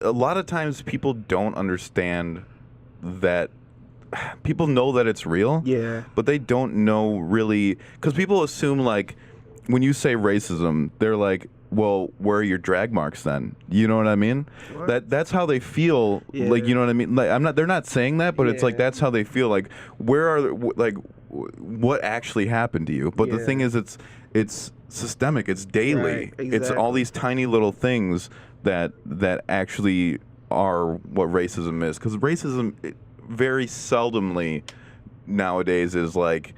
a lot of times people don't understand that people know that it's real, Yeah. but they don't know really, because people assume like when you say racism, they're like, well, where are your drag marks then? You know what I mean? What? That's how they feel. Like, Yeah. you know what I mean? Like, they're not saying that, but it's like Yeah. that's how they feel. Like, where are what actually happened to you? But the thing Yeah. is, it's systemic. It's Right. daily. It's all Exactly. these tiny little things that actually are what racism is. Because racism very seldomly nowadays is like,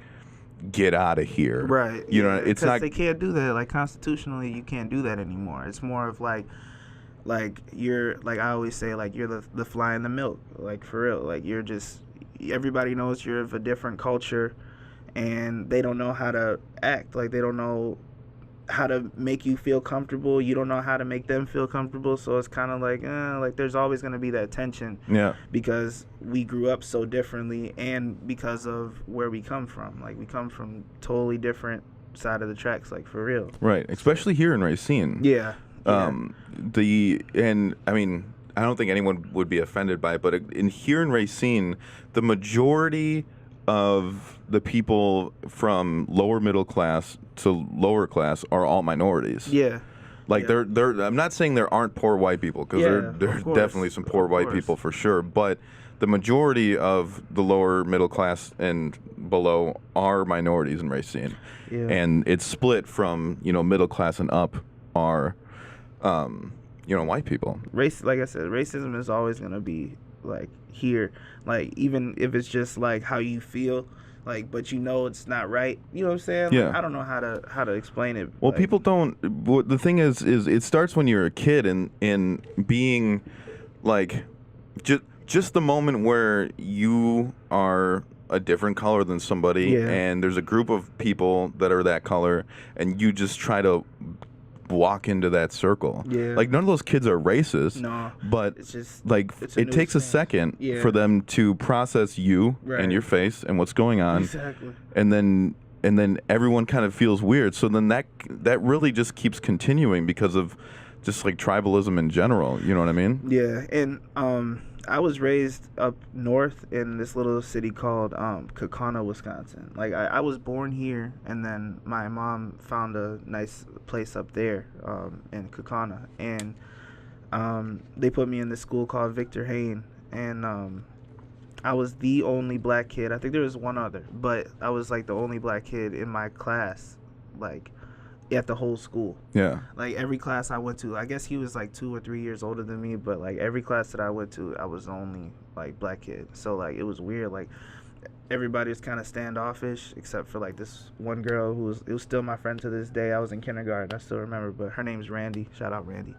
get out of here. Right. You know, Yeah. it's Because not. they can't do that. Like constitutionally, you can't do that anymore. It's more of like you're like I always say like you're the fly in the milk. Like for real. Like you're just everybody knows you're of a different culture, and they don't know how to act. Like they don't know how to make you feel comfortable. You don't know how to make them feel comfortable. So it's kind of like there's always going to be that tension Yeah. because we grew up so differently and because of where we come from. Like we come from totally different side of the tracks, like for real. Right. Especially here in Racine. Yeah. Yeah. And I mean, I don't think anyone would be offended by it, but in here in Racine, the majority of the people from lower middle class to lower class are all minorities. Yeah. Like Yeah. they're I'm not saying there aren't poor white people, because Yeah, there are of course, definitely some poor of white course. people for sure, but the majority of the lower middle class and below are minorities in Racine. Yeah. And it's split from, middle class and up are white people. Like I said, racism is always gonna be like here, like even if it's just like how you feel, like but it's not right. You know what I'm saying? Yeah. Like, I don't know how to explain it. Well, like, people don't. The thing is it starts when you're a kid, and in being like, just the moment where you are a different color than somebody, Yeah. and there's a group of people that are that color, and you just try to walk into that circle. Yeah. Like, none of those kids are racist. No, But it's just like, it's a it new takes a thing. second Yeah. for them to process you Right. and your face and what's going on. Exactly. And then everyone kind of feels weird. So then that really just keeps continuing because of just like tribalism in general. You know what I mean? Yeah, and I was raised up north in this little city called Kaukauna, Wisconsin. Like I was born here, and then my mom found a nice place up there in Kaukauna, and they put me in this school called Victor Hayne, and I was the only black kid. I think there was one other, but I was like the only black kid in my class, like at the whole school. Yeah. Like every class I went to, I guess he was like 2 or 3 years older than me, but like every class that I went to, I was the only like black kid. So like it was weird. Like everybody was kind of standoffish except for like this one girl it was still my friend to this day. I was in kindergarten, I still remember, but her name's Randy. Shout out Randy.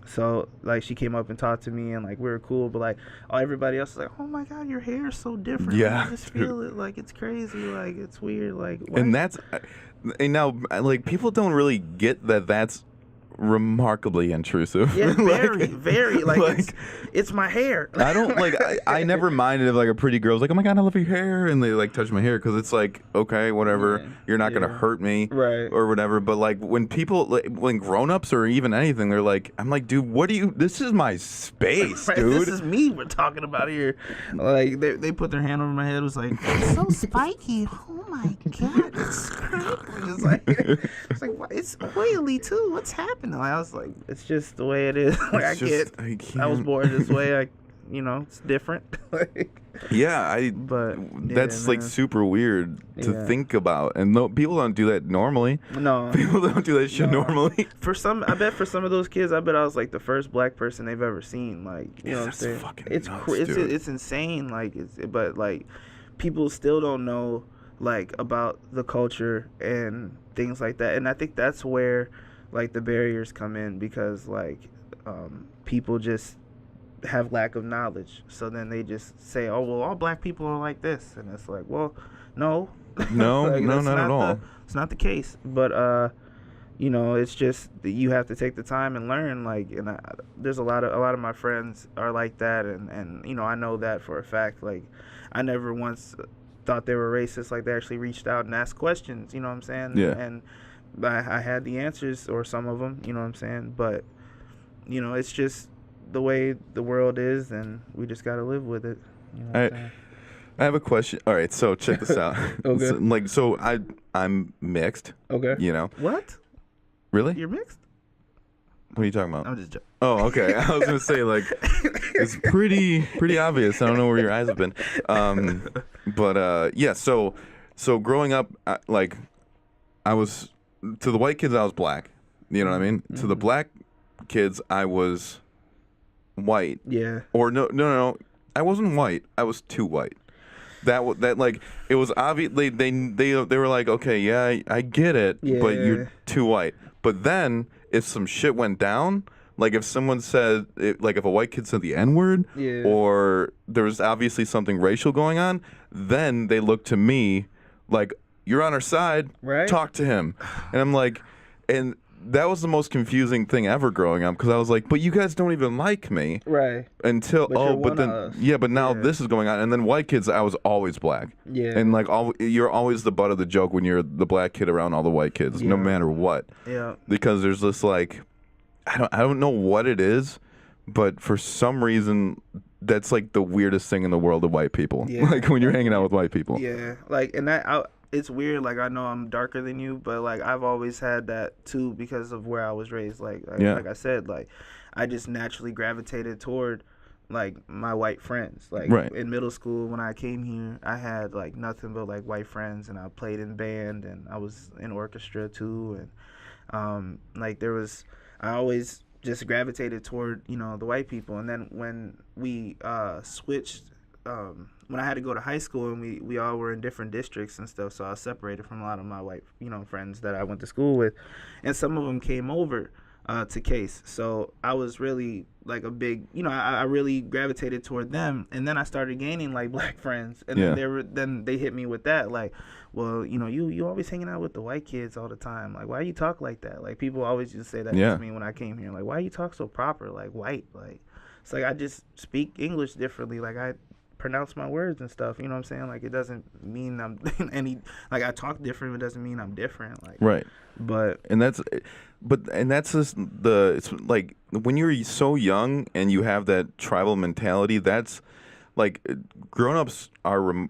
So like she came up and talked to me, and like we were cool, but like everybody else was like, "Oh my God, your hair is so different." Yeah, I just feel it, like it's crazy, like it's weird, like. And now like people don't really get that that's remarkably intrusive. Yeah, very, like, very. Like it's my hair. I don't like. I never minded if like a pretty girl's like, "Oh my God, I love your hair," and they like touch my hair, because it's like, okay, whatever. Yeah, You're not gonna yeah. hurt me, Right. or whatever. But like when people, when grown-ups or even anything, they're like, I'm like, dude, what do you? This is my space, Right, dude. this is me we're talking about here. Like they put their hand over my head. It was like it's so spiky. Oh my God, it's crinkly. It's like what? It's oily too. What's happening? Like, I was like, it's just the way it is. Like I was born this way. It's different. Like, yeah, but that's like man. super weird to Yeah. think about, and people don't do that normally. No, People don't do that shit No. normally. I bet for some of those kids, I bet I was like the first black person they've ever seen. Like, you know what I'm That's saying? fucking It's nuts, it's dude. insane. Like, but like, people still don't know like about the culture and things like that. And I think that's where like the barriers come in, because like people just have lack of knowledge. So then they just say, "Oh well, all black people are like this," and it's like, well, no, No, like, no, that's not at all. It's not the case. But it's just that you have to take the time and learn. Like, and there's a lot of my friends are like that, and I know that for a fact. Like, I never once thought they were racist. Like, they actually reached out and asked questions. You know what I'm saying? Yeah. And I had the answers, or some of them. You know what I'm saying? But it's just the way the world is, and we just gotta live with it. You know what I'm saying? I have a question. All right, so check this out. Okay. I'm mixed. Okay. You know. What? Really? You're mixed? What are you talking about? I'm just joking. Oh, okay. I was gonna say like it's pretty obvious. I don't know where your eyes have been. But yeah. So growing up, I was to the white kids I was black. You know what I mean? To the black kids I was white. Yeah. Or no. I wasn't white. I was too white. That like it was obvious. They were like, okay, yeah, I get it, but you're too white. But then if some shit went down, like if someone said, like if a white kid said the N-word, or there was obviously something racial going on, then they looked to me like, you're on our side, right? Talk to him. And I'm like, and that was the most confusing thing ever growing up, because I was like, but you guys don't even like me. Right. Until, but now this is going on. And then white kids, I was always black. Yeah. And like, you're always the butt of the joke when you're the black kid around all the white kids, no matter what. Yeah. Because there's this like, I don't know what it is, but for some reason, that's like the weirdest thing in the world of white people. Yeah. Like when you're hanging out with white people. Yeah. Like, and it's weird. Like, I know I'm darker than you, but like I've always had that too because of where I was raised. Like I said, like I just naturally gravitated toward like my white friends. Like in middle school when I came here, I had like nothing but like white friends, and I played in band and I was in orchestra too, and I always just gravitated toward the white people. And then when we switched. When I had to go to high school and we all were in different districts and stuff, so I was separated from a lot of my white friends that I went to school with, and some of them came over to Case. So I was really like a big, I really gravitated toward them, and then I started gaining like black friends, and then they hit me with that like, well, you always hanging out with the white kids all the time. Like, why you talk like that? Like, people always used to say that to me when I came here. Like, why you talk so proper? Like, white? Like, it's like I just speak English differently. Like, I pronounce my words and stuff. You know what I'm saying? Like, it doesn't mean I'm like I talk different. It doesn't mean I'm different. Like, right. And that's just it's like when you're so young and you have that tribal mentality. That's like grown-ups are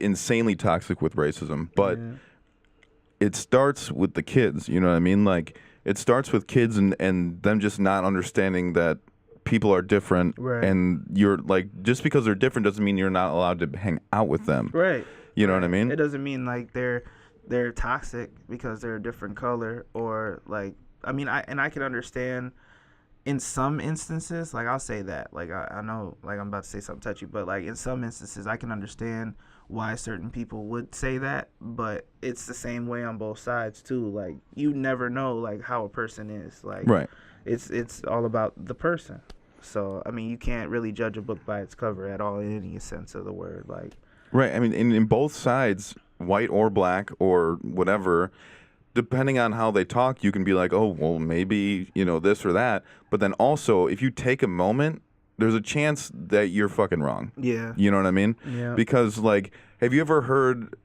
insanely toxic with racism, but it starts with the kids. You know what I mean? Like, it starts with kids and them just not understanding that people are different, and you're like, just because they're different doesn't mean you're not allowed to hang out with them. Right. You know what I mean? It doesn't mean like they're toxic because they're a different color, or like, I mean, I can understand in some instances, like I'll say that, like I know, like I'm about to say something touchy, but like in some instances I can understand why certain people would say that, but it's the same way on both sides too. Like, you never know like how a person is. Like, it's all about the person. So I mean, you can't really judge a book by its cover at all in any sense of the word. Like, I mean, in both sides, white or black or whatever, depending on how they talk, you can be like, oh, well, maybe this or that. But then also, if you take a moment, there's a chance that you're fucking wrong. Yeah. You know what I mean? Yeah. Because like, have you ever heard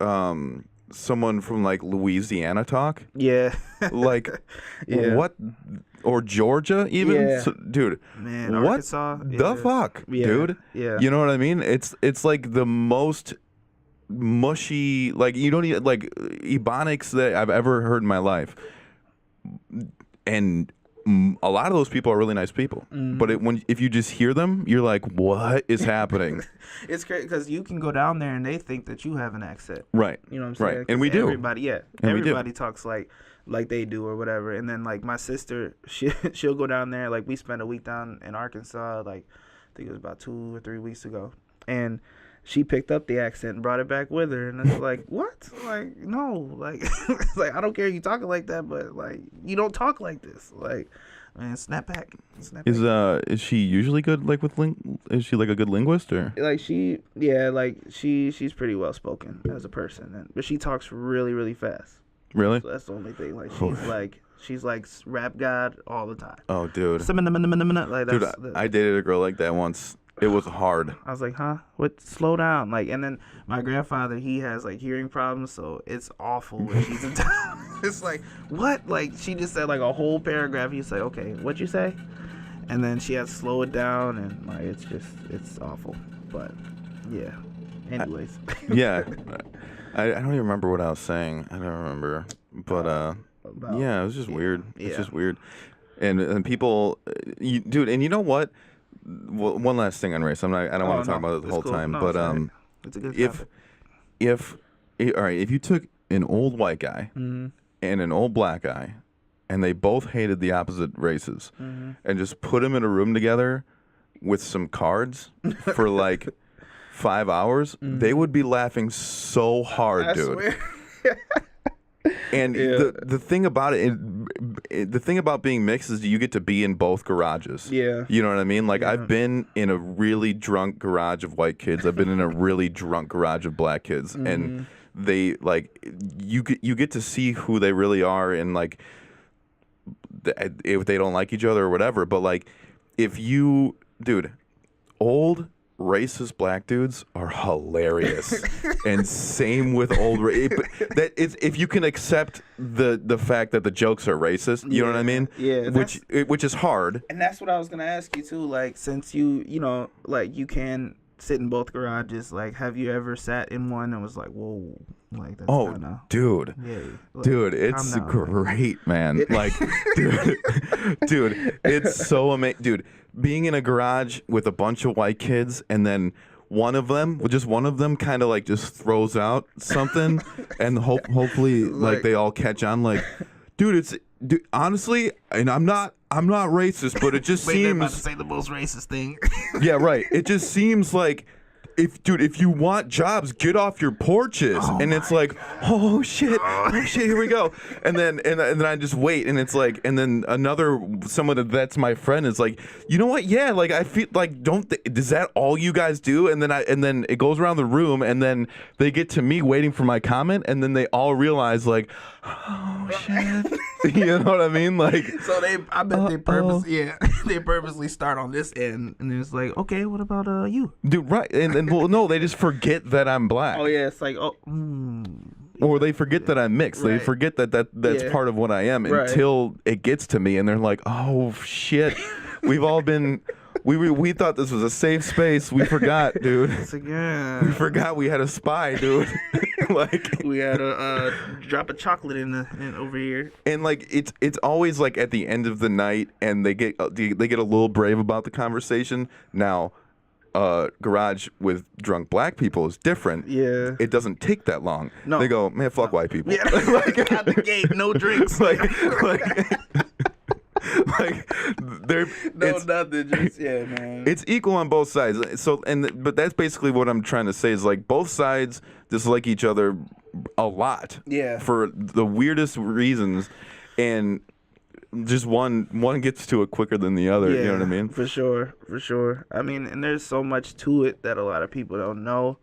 someone from like Louisiana talk? Yeah. Like, what? Or Georgia even? Yeah. So, dude, man, what Arkansas? The fuck, dude? Yeah. You know what I mean? It's like the most mushy, like, you don't even, like, Ebonics that I've ever heard in my life. And a lot of those people are really nice people. Mm-hmm. But if you just hear them, you're like, what is happening? It's great because you can go down there and they think that you have an accent. Right. You know what I'm saying? Right. And we do. Everybody talks like they do or whatever. And then like my sister, she'll go down there. Like, we spent a week down in Arkansas, like I think it was about 2 or 3 weeks ago. And she picked up the accent and brought it back with her, and it's like, what? Like, no, like, it's like, I don't care you talking like that, but like, you don't talk like this. Like, man, snap back. Is she usually good like with is she like a good linguist, or like she's pretty well spoken as a person, but she talks really, really fast. Really? So that's the only thing. Like, she's like rap god all the time. Oh, dude. Like, dude, I dated a girl like that once. It was hard. I was like, huh? What? Slow down. Like, and then my grandfather, he has like hearing problems, so it's awful when she's in town. It's like, what? Like, she just said like a whole paragraph. He's like, okay, what'd you say? and then she had to slow it down, and like it's awful. But yeah. Anyways. Yeah. I don't even remember what I was saying. I don't remember. But yeah, it was just weird. It's just weird. And people, dude, and you know what? One last thing on race. I don't want to talk about it the whole time, no, but it's a good if all right, if you took an old white guy and an old black guy, and they both hated the opposite races, and just put them in a room together with some cards for like 5 hours, they would be laughing so hard, I dude. swear. And the thing about the thing about being mixed is you get to be in both garages. Yeah. You know what I mean? Like I've been in a really drunk garage of white kids. I've been in a really drunk garage of black kids, and they like you get to see who they really are, and like if they don't like each other or whatever. But like if you, dude, old racist black dudes are hilarious, and same with old. That is, if you can accept the fact that the jokes are racist, you know what I mean? Yeah, which is hard. And that's what I was gonna ask you too. Like, since you know, like you can sit in both garages. Like, have you ever sat in one and was like, whoa, like that's kinda, dude, like, dude, it's great, man. Like, dude, it's so amazing, dude. Being in a garage with a bunch of white kids, and then one of them kind of like just throws out something, and hopefully like they all catch on. Like, dude, honestly, and I'm not racist, but it just Wait, seems. they're about to say the most racist thing. Yeah, right. It just seems like. If you want jobs, get off your porches. And it's like, oh shit, here we go. And then I just wait, and it's like, and then someone that's my friend is like, you know what? Yeah, like I feel like is that all you guys do? And then it goes around the room, and then they get to me waiting for my comment, and then they all realize like, oh shit. You know what I mean? Like, so they purposely start on this end, and then it's like, okay, what about you, dude? Right, and well, no, they just forget that I'm black. Oh yeah, it's like, or they forget that I'm mixed. Right. They forget that's part of what I am until it gets to me, and they're like, oh shit, we've all been. We thought this was a safe space. We forgot, dude. We forgot we had a spy, dude. Like we had a drop of chocolate in over here. And like it's always like at the end of the night, and they get a little brave about the conversation. Now, garage with drunk black people is different. Yeah, it doesn't take that long. No, they go, man, fuck white people. Yeah, like out the gate, no drinks. like. Like nothing, just man. It's equal on both sides. So but that's basically what I'm trying to say is like both sides dislike each other a lot. Yeah. For the weirdest reasons, and just one gets to it quicker than the other. Yeah, you know what I mean? For sure. I mean, and there's so much to it that a lot of people don't know,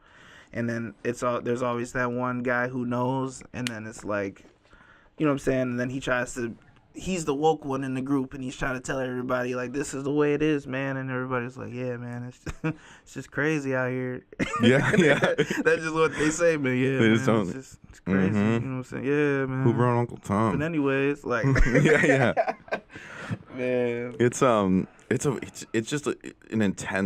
and then there's always that one guy who knows, and then it's like, you know what I'm saying, and then he's the woke one in the group, and he's trying to tell everybody like this is the way it is, man, and everybody's like, yeah, man, it's just crazy out here. Yeah. That's just what they say, man. Yeah, they man, just don't. it's crazy. Mm-hmm. You know what I'm saying? Yeah, man. Who brought Uncle Tom? But anyways, like, yeah. man, It's just an intense.